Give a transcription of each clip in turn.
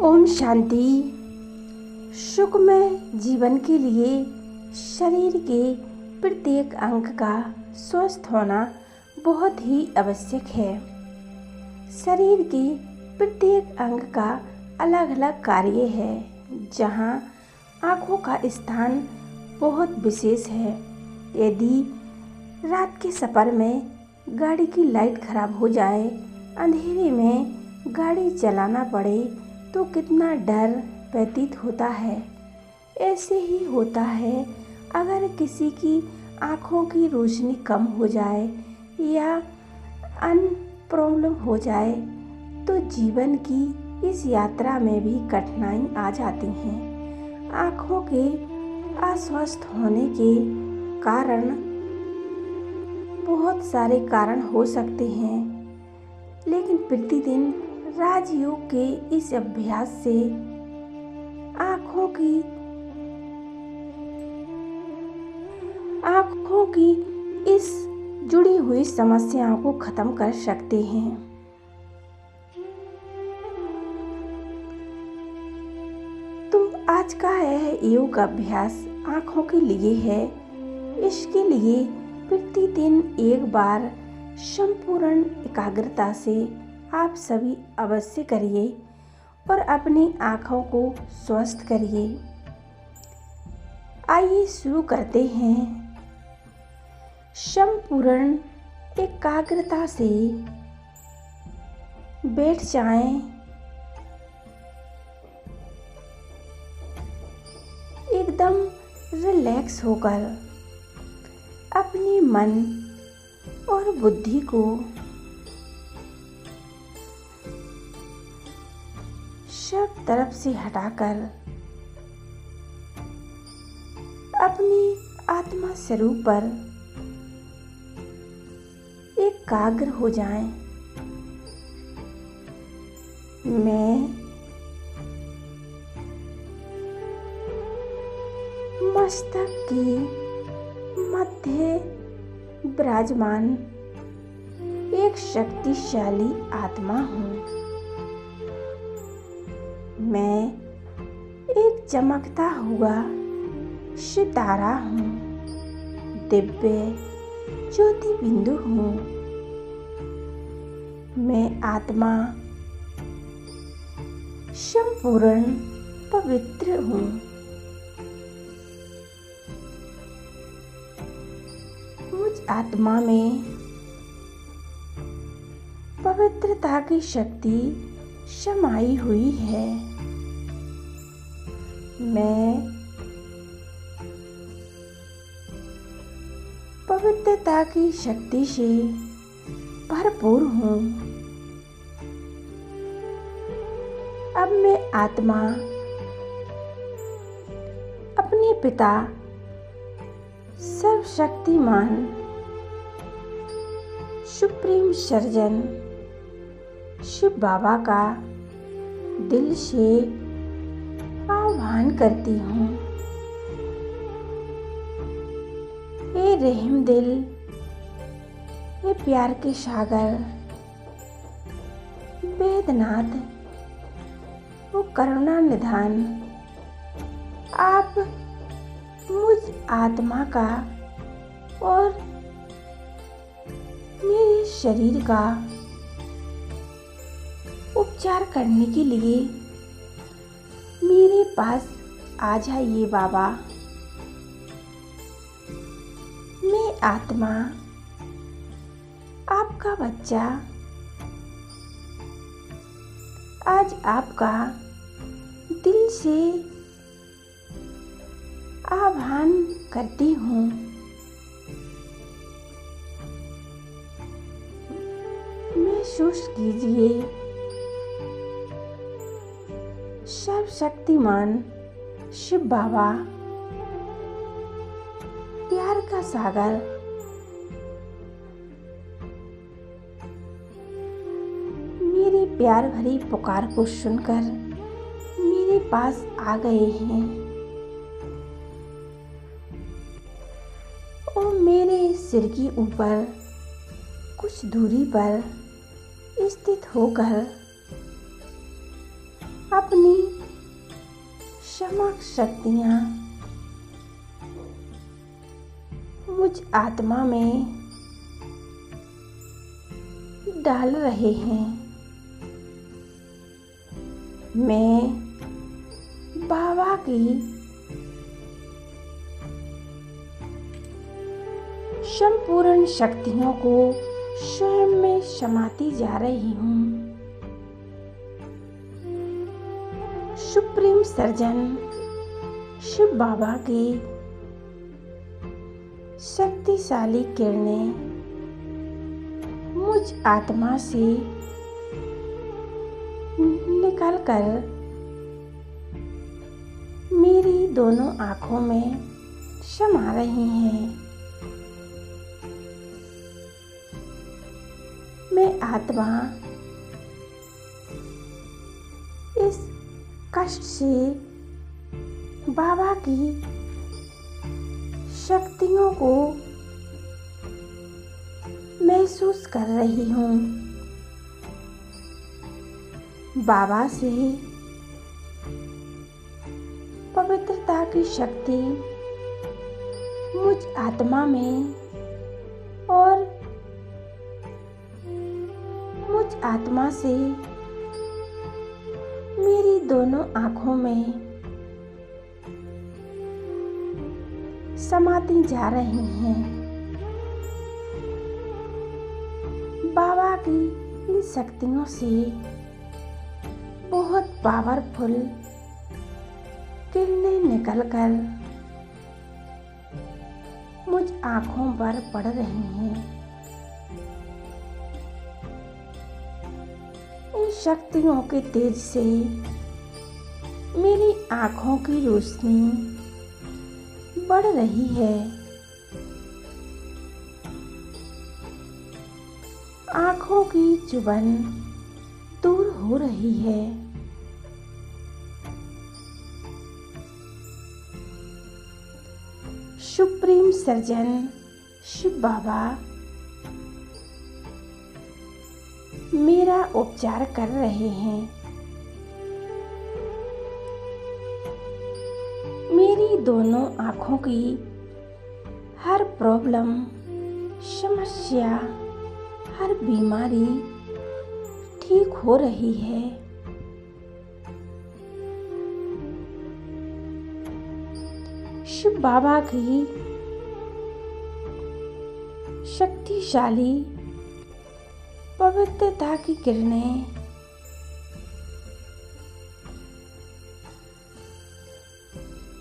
ओम शांति। सुखमय जीवन के लिए शरीर के प्रत्येक अंग का स्वस्थ होना बहुत ही आवश्यक है। शरीर के प्रत्येक अंग का अलग अलग कार्य है। जहाँ आँखों का स्थान बहुत विशेष है। यदि रात के सफ़र में गाड़ी की लाइट खराब हो जाए, अंधेरे में गाड़ी चलाना पड़े तो कितना डर व्यतीत होता है। ऐसे ही होता है अगर किसी की आँखों की रोशनी कम हो जाए या अन्य प्रॉब्लम हो जाए तो जीवन की इस यात्रा में भी कठिनाई आ जाती हैं। आँखों के अस्वस्थ होने के कारण बहुत सारे कारण हो सकते हैं, लेकिन प्रतिदिन राजयोग के इस अभ्यास से आँखों की इस जुड़ी हुई समस्याओं को खत्म कर सकते हैं। तो आज का यह योग अभ्यास आँखों के लिए है। इसके लिए प्रतिदिन एक बार संपूर्ण एकाग्रता से आप सभी अवश्य करिए और अपनी आँखों को स्वस्थ करिए। आइए शुरू करते हैं। संपूर्ण एकाग्रता से बैठ जाएं। एकदम रिलैक्स होकर अपने मन और बुद्धि को सब तरफ से हटाकर अपनी आत्मा स्वरूप पर एकाग्र हो जाएं। मैं मस्तक की मध्य विराजमान एक शक्तिशाली आत्मा हूँ। मैं एक चमकता हुआ सितारा हूँ, दिव्य ज्योति बिंदु हूँ। मैं आत्मा संपूर्ण पवित्र हूँ। मुझ आत्मा में पवित्रता की शक्ति समाई हुई है। मैं पवित्रता की शक्ति से भरपूर हूँ। अब मैं आत्मा अपने पिता सर्वशक्तिमान सुप्रीम सर्जन शिव बाबा का दिल से आह्वान करती हूँ। हे रहम दिल, हे प्यार के सागर, वेदनाथ, वो करुणा निधान, आप मुझ आत्मा का और मेरे शरीर का उपचार करने के लिए मेरे पास आ जाइए बाबा। मैं आत्मा, आपका बच्चा, आज आपका दिल से आह्वान करती हूँ। महसूस कीजिए सर्वशक्तिमान शिव बाबा, प्यार का सागर, मेरी प्यार भरी पुकार को सुनकर मेरे पास आ गए हैं और मेरे सिर के ऊपर कुछ दूरी पर स्थित होकर अपनी चमक शक्तियाँ मुझ आत्मा में डाल रहे हैं। मैं बाबा की संपूर्ण शक्तियों को स्वयं में समाती जा रही हूँ। सुप्रीम सर्जन शिव बाबा की शक्तिशाली किरणें मुझ आत्मा से निकलकर मेरी दोनों आँखों में समा रही हैं। मैं आत्मा इस कष्ट से बाबा की शक्तियों को महसूस कर रही हूँ। बाबा से पवित्रता की शक्ति मुझ आत्मा में और मुझ आत्मा से मेरी दोनों आँखों में समाती जा रही हैं। बाबा की इन शक्तियों से बहुत पावरफुल किरणें निकलकर मुझ आँखों पर पड़ रही हैं। इन शक्तियों के तेज से मेरी आँखों की रोशनी बढ़ रही है। आँखों की चुभन दूर हो रही है। सुप्रीम सर्जन शिव बाबा मेरा उपचार कर रहे हैं। मेरी दोनों आँखों की हर प्रॉब्लम, समस्या, हर बीमारी ठीक हो रही है। शिव बाबा की शक्तिशाली पवित्रता की किरणें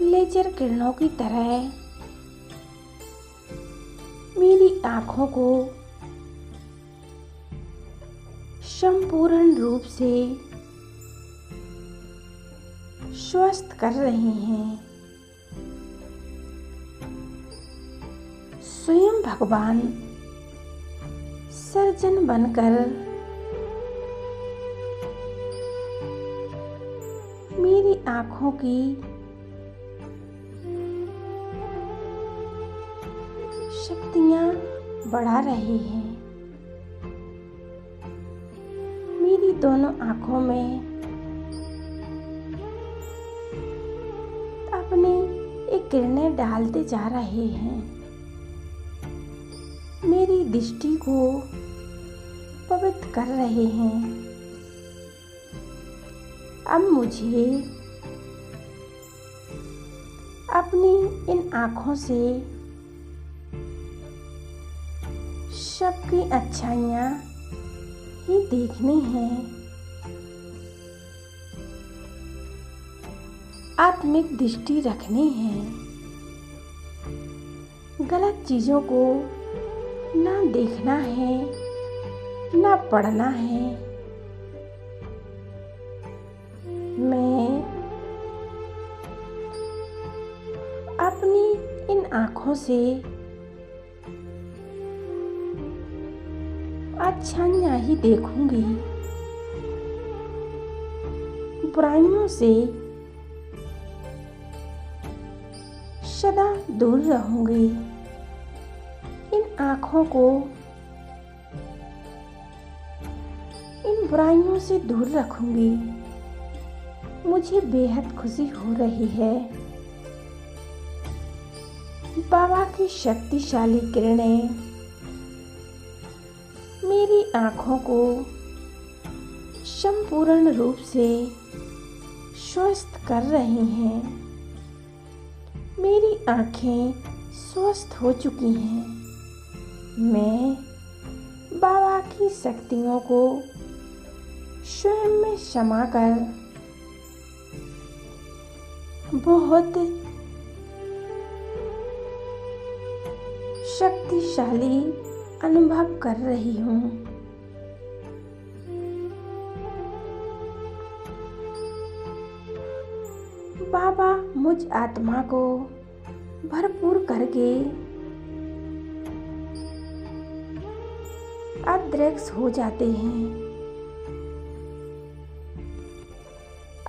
लेजर किरणों की तरह मेरी आँखों को संपूर्ण रूप से स्वस्थ कर रही हैं। स्वयं भगवान सर्जन बनकर मेरी आँखों की शक्तियाँ बढ़ा रहे हैं। मेरी दोनों आँखों में अपनी एक किरणें डालते जा रहे हैं। मेरी दृष्टि को पवित्र कर रहे हैं। अब मुझे अपनी इन आँखों से सबकी अच्छाइयाँ ही देखनी है। आत्मिक दृष्टि रखनी है। गलत चीज़ों को ना देखना है, ना पढ़ना है। मैं अपनी इन आँखों से अच्छाइयाँ ही देखूंगी। बुराइयों से सदा दूर रहूंगी। इन आँखों को इन बुराइयों से दूर रखूंगी। मुझे बेहद खुशी हो रही है। बाबा की शक्तिशाली किरणें मेरी आँखों को संपूर्ण रूप से स्वस्थ कर रही हैं। मेरी आँखें स्वस्थ हो चुकी हैं। मैं बाबा की शक्तियों को स्वयं में समा कर बहुत शक्तिशाली अनुभव कर रही हूँ। बाबा मुझ आत्मा को भरपूर करके अदृश्य हो जाते हैं।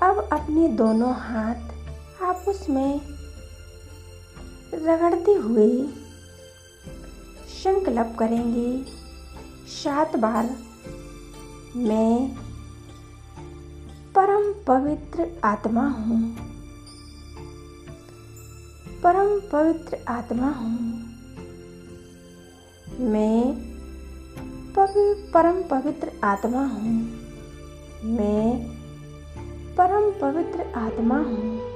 अब अपने दोनों हाथ आपस में रगड़ते हुए संकल्प करेंगे 7 बार। मैं परम पवित्र आत्मा हूँ। परम पवित्र आत्मा हूँ। मैं परम पवित्र आत्मा हूँ। मैं परम पवित्र आत्मा हूँ।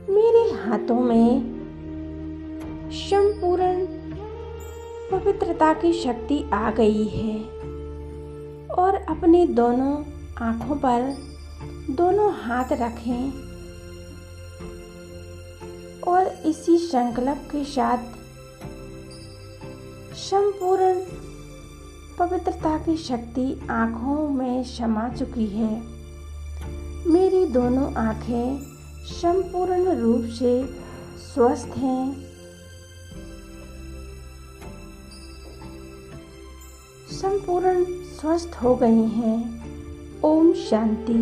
मेरे हाथों में संपूर्ण पवित्रता की शक्ति आ गई है और अपने दोनों आँखों पर दोनों हाथ रखें और इसी संकल्प के साथ संपूर्ण पवित्रता की शक्ति आँखों में समा चुकी है। मेरी दोनों आँखें संपूर्ण रूप से स्वस्थ हैं। संपूर्ण स्वस्थ हो गई हैं। ओम शांति।